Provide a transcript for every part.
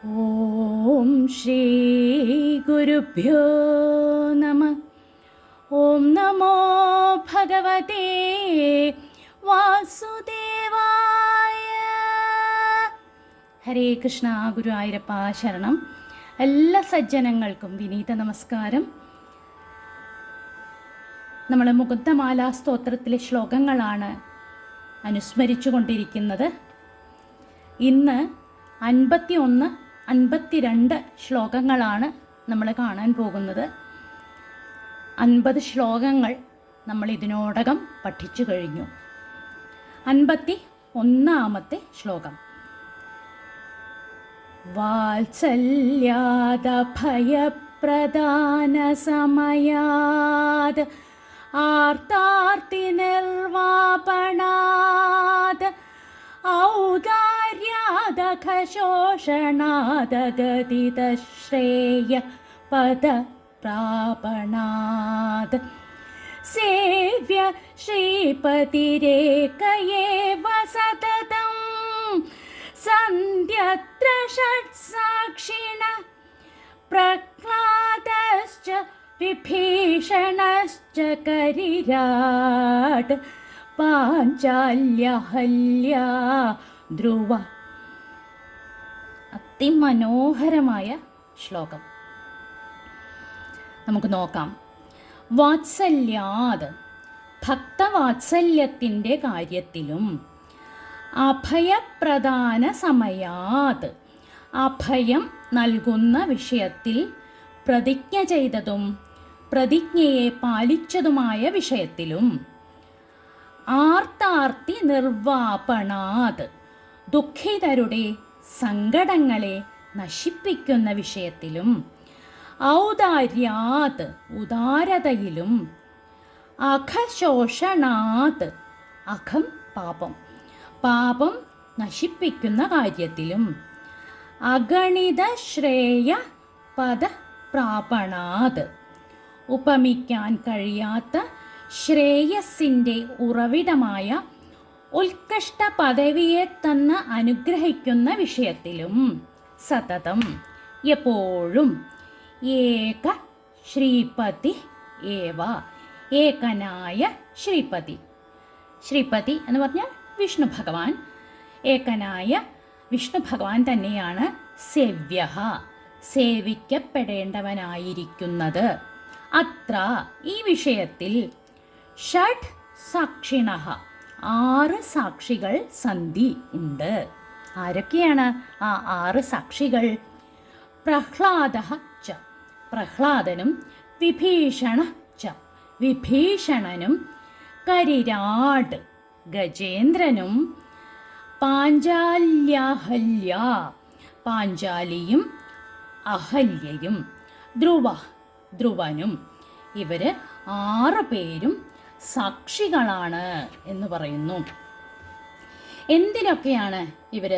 ഓം ശ്രീ ഗുരുഭ്യോ നമഃ. ഓം നമോ ഭഗവതേ വാസുദേവായ. ഹരേ കൃഷ്ണ. ഗുരുവായൂരപ്പ ശരണം. എല്ലാ സജ്ജനങ്ങൾക്കും വിനീത നമസ്കാരം. നമ്മൾ മുകുന്ദമാലാ സ്തോത്രത്തിലെ ശ്ലോകങ്ങളാണ് അനുസ്മരിച്ചു കൊണ്ടിരിക്കുന്നത്. ഇന്ന് 51, 52 ശ്ലോകങ്ങളാണ് നമ്മൾ കാണാൻ പോകുന്നത്. 50 ശ്ലോകങ്ങൾ നമ്മൾ ഇതിനോടകം പഠിച്ചു കഴിഞ്ഞു. 51-ാമത്തെ ശ്ലോകം. വാത്സല്യാദ ഭയപ്രദാന സമയാദ ആർത്താർത്തി നിർവാപണാദ ഔദാര്യാദഘശോഷണാദഗതിതശ്രേയ പദപ്രാപണാദ് സേവ്യ ശ്രീപതിരേകയേവ സതതം സന്ധ്യത്ര ഷട്സാക്ഷിണ പ്രഹ്ലാദശ്ച വിഭീഷണശ്ച കരിരാട് പാഞ്ചാല്യഹല്യ ധ്രുവ. അതിമനോഹരമായ ശ്ലോകം നമുക്ക് നോക്കാം. വാത്സല്യാത്, ഭക്തവാത്സല്യത്തിൻ്റെ കാര്യത്തിലും, അഭയപ്രദാന സമയാത്, അഭയം നൽകുന്ന വിഷയത്തിൽ, പ്രതിജ്ഞ ചെയ്തതും പ്രതിജ്ഞയെ പാലിച്ചതുമായ വിഷയത്തിലും, ആർത്താർത്തി നിർവാപണാത്, ദുഃഖിതരുടെ സങ്കടങ്ങളെ നശിപ്പിക്കുന്ന വിഷയത്തിലും, ഔദാര്യാത്, ഉദാരതയിലും, അഘശോഷണാത്, അഘം പാപം, പാപം നശിപ്പിക്കുന്ന കാര്യത്തിലും, അഗണിത ശ്രേയ പദപ്രാപണാത്, ഉപമിക്കാൻ കഴിയാത്ത ശ്രേയസ്സിൻ്റെ ഉറവിടമായ ഉത്കൃഷ്ട പദവിയെ തന്ന് അനുഗ്രഹിക്കുന്ന വിഷയത്തിലും, സതതം എപ്പോഴും, ഏക ശ്രീപതി ഏവ, ഏകനായ ശ്രീപതി. ശ്രീപതി എന്ന് പറഞ്ഞാൽ വിഷ്ണു ഭഗവാൻ. ഏകനായ വിഷ്ണു ഭഗവാൻ തന്നെയാണ് സേവ്യ, സേവിക്കപ്പെടേണ്ടവനായിരിക്കുന്നത്. അത്ര, ഈ വിഷയത്തിൽ, ഷഡ് സാക്ഷിണഃ, 6 സാക്ഷികൾ സന്ധി ഉണ്ട്. ആരൊക്കെയാണ് ആ 6 സാക്ഷികൾ? പ്രഹ്ലാദഃ ച, പ്രഹ്ലാദനും, വിഭീഷണ ച, വിഭീഷണനും, കരിരാട്, ഗജേന്ദ്രനും, പാഞ്ചാല്യഹല്യ, പാഞ്ചാലിയും അഹല്യയും, ധ്രുവ, ധ്രുവനും. ഇവർ 6 പേരും സാക്ഷികളാണ് എന്ന് പറയുന്നു. എന്തിനൊക്കെയാണ് ഇവർ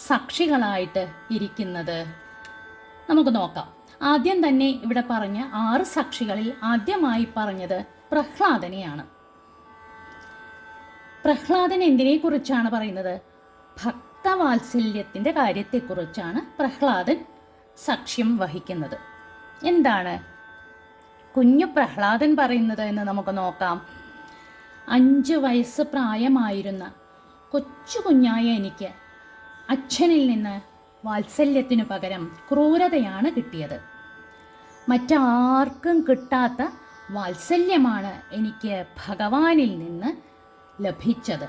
സാക്ഷികളായിട്ട് ഇരിക്കുന്നത്? നമുക്ക് നോക്കാം. ആദ്യം തന്നെ ഇവിടെ പറഞ്ഞ 6 സാക്ഷികളിൽ ആദ്യമായി പറഞ്ഞത് പ്രഹ്ലാദനെയാണ്. പ്രഹ്ലാദൻ എന്തിനെക്കുറിച്ചാണ് പറയുന്നത്? ഭക്തവാത്സല്യത്തിൻ്റെ കാര്യത്തെക്കുറിച്ചാണ് പ്രഹ്ലാദൻ സാക്ഷ്യം വഹിക്കുന്നത്. എന്താണ് കുഞ്ഞു പ്രഹ്ലാദൻ പറയുന്നത് എന്ന് നമുക്ക് നോക്കാം. 5 വയസ്സ് പ്രായമായിരുന്ന കൊച്ചു കുഞ്ഞായ എനിക്ക് അച്ഛനിൽ നിന്ന് വാത്സല്യത്തിനു പകരം ക്രൂരതയാണ് കിട്ടിയത്. മറ്റാർക്കും കിട്ടാത്ത വാത്സല്യമാണ് എനിക്ക് ഭഗവാനിൽ നിന്ന് ലഭിച്ചത്.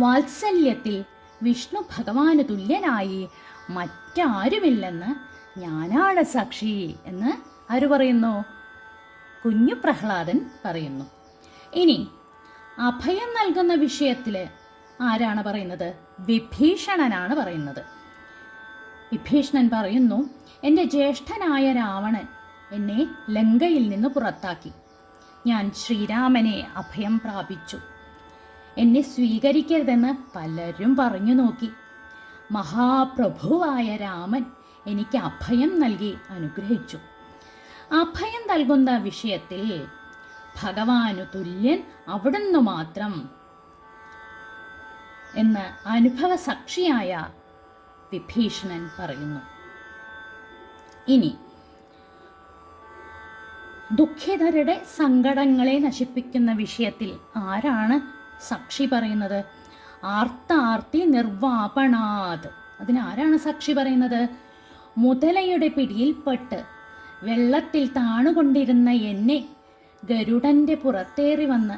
വാത്സല്യത്തിൽ വിഷ്ണു ഭഗവാന് തുല്യനായി മറ്റാരുമില്ലെന്ന് ഞാനാണ് സാക്ഷി എന്ന് ആര് പറയുന്നു? കുഞ്ഞു പ്രഹ്ലാദൻ പറയുന്നു. ഇനി അഭയം നൽകുന്ന വിഷയത്തിൽ ആരാണ് പറയുന്നത്? വിഭീഷണനാണ് പറയുന്നത്. വിഭീഷണൻ പറയുന്നു, എൻ്റെ ജ്യേഷ്ഠനായ രാവണൻ എന്നെ ലങ്കയിൽ നിന്ന് പുറത്താക്കി. ഞാൻ ശ്രീരാമനെ അഭയം പ്രാപിച്ചു. എന്നെ സ്വീകരിക്കരുതെന്ന് പലരും പറഞ്ഞു നോക്കി. മഹാപ്രഭുവായ രാമൻ എനിക്ക് അഭയം നൽകി അനുഗ്രഹിച്ചു. അഭയം നൽകുന്ന വിഷയത്തിൽ ഭഗവാനു തുല്യൻ അവിടുന്ന് മാത്രം എന്ന് അനുഭവസാക്ഷിയായ വിഭീഷണൻ പറയുന്നു. ഇനി ദുഃഖിതരുടെ സങ്കടങ്ങളെ നശിപ്പിക്കുന്ന വിഷയത്തിൽ ആരാണ് സാക്ഷി പറയുന്നത്? ആർത്താർത്തി നിർവാപണാത്. അതിനാരാണ് സാക്ഷി പറയുന്നത്? മുതലയുടെ പിടിയിൽപ്പെട്ട് വെള്ളത്തിൽ താണുകൊണ്ടിരുന്ന എന്നെ ഗരുഡൻ്റെ പുറത്തേറി വന്ന്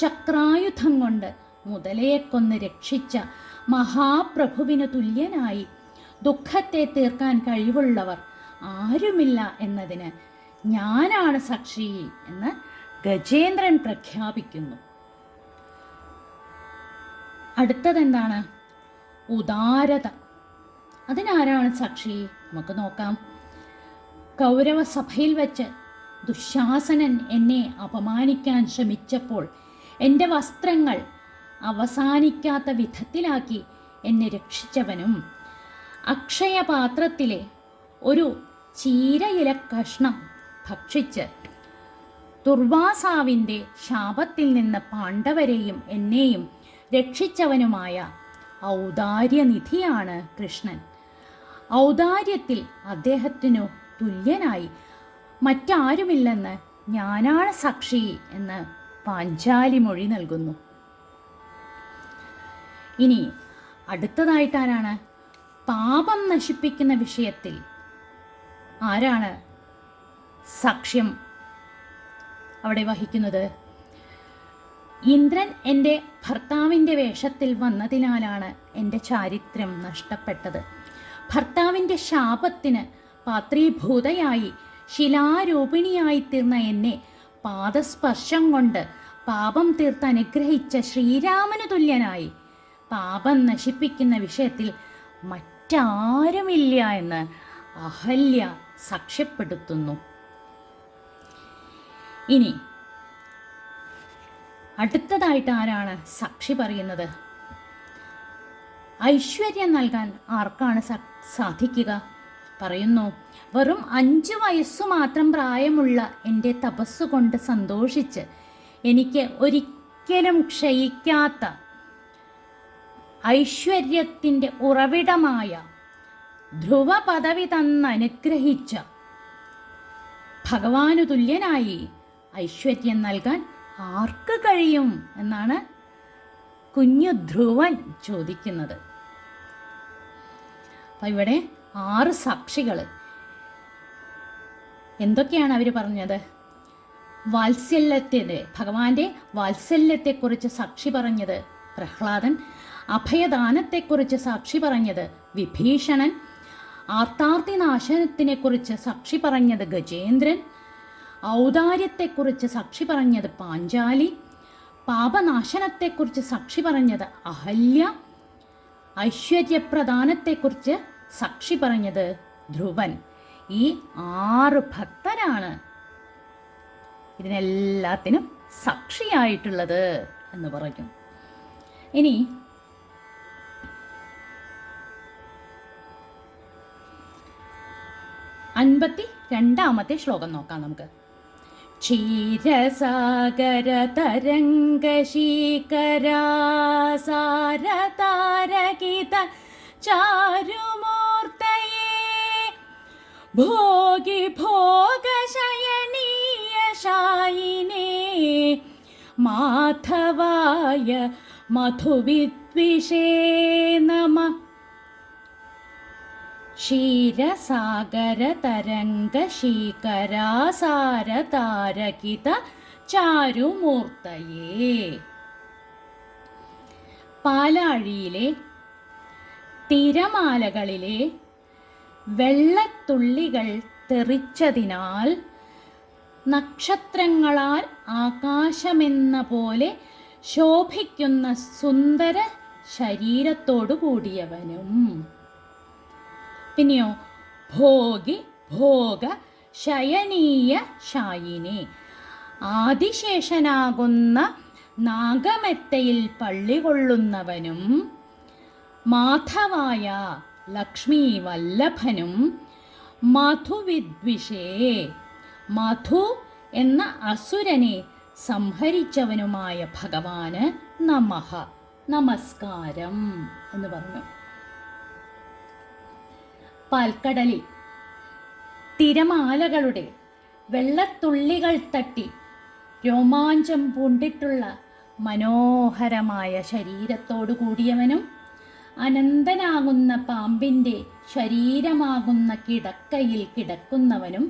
ചക്രായുധം കൊണ്ട് മുതലയെ കൊന്ന് രക്ഷിച്ച മഹാപ്രഭുവിന് തുല്യനായി ദുഃഖത്തെ തീർക്കാൻ കഴിവുള്ളവർ ആരുമില്ല എന്നതിന് ഞാനാണ് സാക്ഷി എന്ന് ഗജേന്ദ്രൻ പ്രഖ്യാപിക്കുന്നു. അടുത്തതെന്താണ്? ഉദാരത. അതിനാരാണ് സാക്ഷി? നമുക്ക് നോക്കാം. കൗരവസഭയിൽ വെച്ച് ദുശാസനൻ എന്നെ അപമാനിക്കാൻ ശ്രമിച്ചപ്പോൾ എൻ്റെ വസ്ത്രങ്ങൾ അവസാനിക്കാത്ത വിധത്തിലാക്കി എന്നെ രക്ഷിച്ചവനും അക്ഷയപാത്രത്തിലെ ഒരു ചീരയില കഷ്ണം ഭക്ഷിച്ച് ദുർവാസാവിൻ്റെ ശാപത്തിൽ നിന്ന് പാണ്ഡവരെയും എന്നെയും രക്ഷിച്ചവനുമായ ഔദാര്യനിധിയാണ് കൃഷ്ണൻ. ഔദാര്യത്തിൽ അദ്ദേഹത്തിനു തുല്യനായി മറ്റാരുമില്ലെന്ന് ഞാനാണ് സാക്ഷി എന്ന് പാഞ്ചാലി മൊഴി നൽകുന്നു. ഇനി അടുത്തതായിട്ടാരാണ്? പാപം നശിപ്പിക്കുന്ന വിഷയത്തിൽ ആരാണ് സാക്ഷ്യം അവിടെ വഹിക്കുന്നത്? ഇന്ദ്രൻ എൻ്റെ ഭർത്താവിൻ്റെ വേഷത്തിൽ വന്നതിനാലാണ് എൻ്റെ ചാരിത്രം നഷ്ടപ്പെട്ടത്. ഭർത്താവിൻ്റെ ശാപത്തിന് പാത്രീഭൂതയായി ശിലാരൂപിണിയായി തീർന്ന എന്നെ പാദസ്പർശം കൊണ്ട് പാപം തീർത്ത് അനുഗ്രഹിച്ച ശ്രീരാമന് തുല്യനായി പാപം നശിപ്പിക്കുന്ന വിഷയത്തിൽ മറ്റാരുമില്ല എന്ന് അഹല്യ സാക്ഷ്യപ്പെടുത്തുന്നു. ഇനി അടുത്തതായിട്ട് ആരാണ് സാക്ഷി പറയുന്നത്? ഐശ്വര്യം നൽകാൻ ആർക്കാണ് സാധിക്കുക? പറയുന്നു, വെറും 5 വയസ്സു മാത്രം പ്രായമുള്ള എൻ്റെ തപസ്സുകൊണ്ട് സന്തോഷിച്ച് എനിക്ക് ഒരിക്കലും ക്ഷയിക്കാത്ത ഐശ്വര്യത്തിൻ്റെ ഉറവിടമായ ധ്രുവ പദവി തന്നനുഗ്രഹിച്ച ഭഗവാനു തുല്യനായി ഐശ്വര്യം നൽകാൻ ആർക്ക് കഴിയും എന്നാണ് കുഞ്ഞു ധ്രുവൻ ചോദിക്കുന്നത്. അപ്പം ഇവിടെ 6 സാക്ഷികൾ. എന്തൊക്കെയാണ് അവർ പറഞ്ഞത്? വാത്സല്യത്തിൻ്റെ, ഭഗവാന്റെ വാത്സല്യത്തെക്കുറിച്ച് സാക്ഷി പറഞ്ഞത് പ്രഹ്ലാദൻ, അഭയദാനത്തെക്കുറിച്ച് സാക്ഷി പറഞ്ഞത് വിഭീഷണൻ, ആർത്താർത്തിനാശനത്തിനെക്കുറിച്ച് സാക്ഷി പറഞ്ഞത് ഗജേന്ദ്രൻ, ഔദാര്യത്തെക്കുറിച്ച് സാക്ഷി പറഞ്ഞത് പാഞ്ചാലി, പാപനാശനത്തെക്കുറിച്ച് സാക്ഷി പറഞ്ഞത് അഹല്യ, ഐശ്വര്യപ്രദാനത്തെക്കുറിച്ച് സാക്ഷി പറഞ്ഞത് ധ്രുവൻ. ഈ 6 ഭക്തരാണ് ഇതിനെല്ലാത്തിനും സാക്ഷിയായിട്ടുള്ളത് എന്ന് പറയും. ഇനി 52ാമത്തെ ശ്ലോകം നോക്കാം നമുക്ക്. ക്ഷീരസാഗര തരംഗശീകരാസാരതാരകിത ചാരുമൂർത്തയേ ഭോഗി ഭോഗശയനീയ ശായിനേ മാധവായ മധുവിദ്വിഷേ നമഃ. ക്ഷീരസാഗര തരംഗശീകരാസാരതാരകിത ചാരുമൂർത്തയേ. പാലാഴിയിലെ തിരമാലകളിലെ വെള്ളത്തുള്ളികൾ തെറിച്ചതിനാൽ നക്ഷത്രങ്ങളാൽ ആകാശമെന്ന പോലെ ശോഭിക്കുന്ന സുന്ദര ശരീരത്തോടു കൂടിയവനും. പിന്നെയോ ഭോഗി ഭോഗ ശയനീയ ശായിനെ, ആദിശേഷനാകുന്ന നാഗമെത്തയിൽ പള്ളികൊള്ളുന്നവനും മാധവായ ലക്ഷ്മി വല്ലഭനും മധുവിദ്വിഷേ, മധു എന്ന അസുരനെ സംഹരിച്ചവനുമായ ഭഗവാന് നമഃ, നമസ്കാരം എന്ന് പറഞ്ഞു. പാൽക്കടലിൽ തിരമാലകളുടെ വെള്ളത്തുള്ളികൾ തട്ടി രോമാഞ്ചം പൂണ്ടിട്ടുള്ള മനോഹരമായ ശരീരത്തോടു കൂടിയവനും അനന്തനാകുന്ന പാമ്പിൻ്റെ ശരീരമാകുന്ന കിടക്കയിൽ കിടക്കുന്നവനും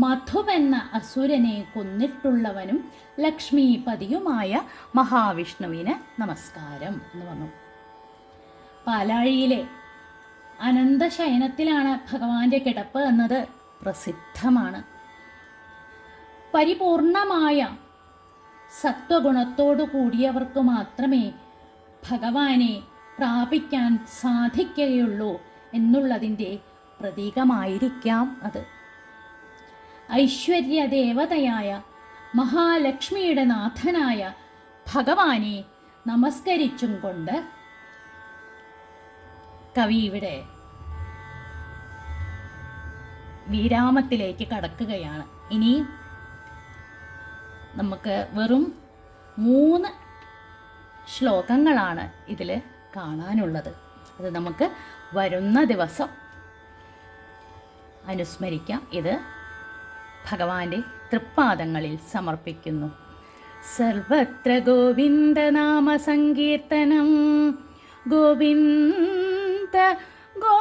മധുവെന്ന അസുരനെ കൊന്നിട്ടുള്ളവനും ലക്ഷ്മീപതിയുമായ മഹാവിഷ്ണുവിന് നമസ്കാരം എന്ന് പറഞ്ഞു. പാലാഴിയിലെ അനന്തശയനത്തിലാണ് ഭഗവാന്റെ കിടപ്പ് എന്നത് പ്രസിദ്ധമാണ്. പരിപൂർണമായ സത്വഗുണത്തോടു കൂടിയവർക്ക് മാത്രമേ ഭഗവാനെ പ്രാപിക്കാൻ സാധിക്കുകയുള്ളൂ എന്നുള്ളതിൻ്റെ പ്രതീകമായിരിക്കാം അത്. ഐശ്വര്യദേവതയായ മഹാലക്ഷ്മിയുടെ നാഥനായ ഭഗവാനെ നമസ്കരിച്ചും കൊണ്ട് കവി ഇവിടെ വിരാമത്തിലേക്ക് കടക്കുകയാണ്. ഇനി നമുക്ക് വെറും 3 ശ്ലോകങ്ങളാണ് ഇതിൽ കാണാനുള്ളത്. അത് നമുക്ക് വരുന്ന ദിവസം അനുസ്മരിക്കാം. ഇത് ഭഗവാന്റെ തൃപ്പാദങ്ങളിൽ സമർപ്പിക്കുന്നു. സർവത്ര ഗോവിന്ദനാമ സങ്കീർത്തനം ഗോവിന്ദ ഗോ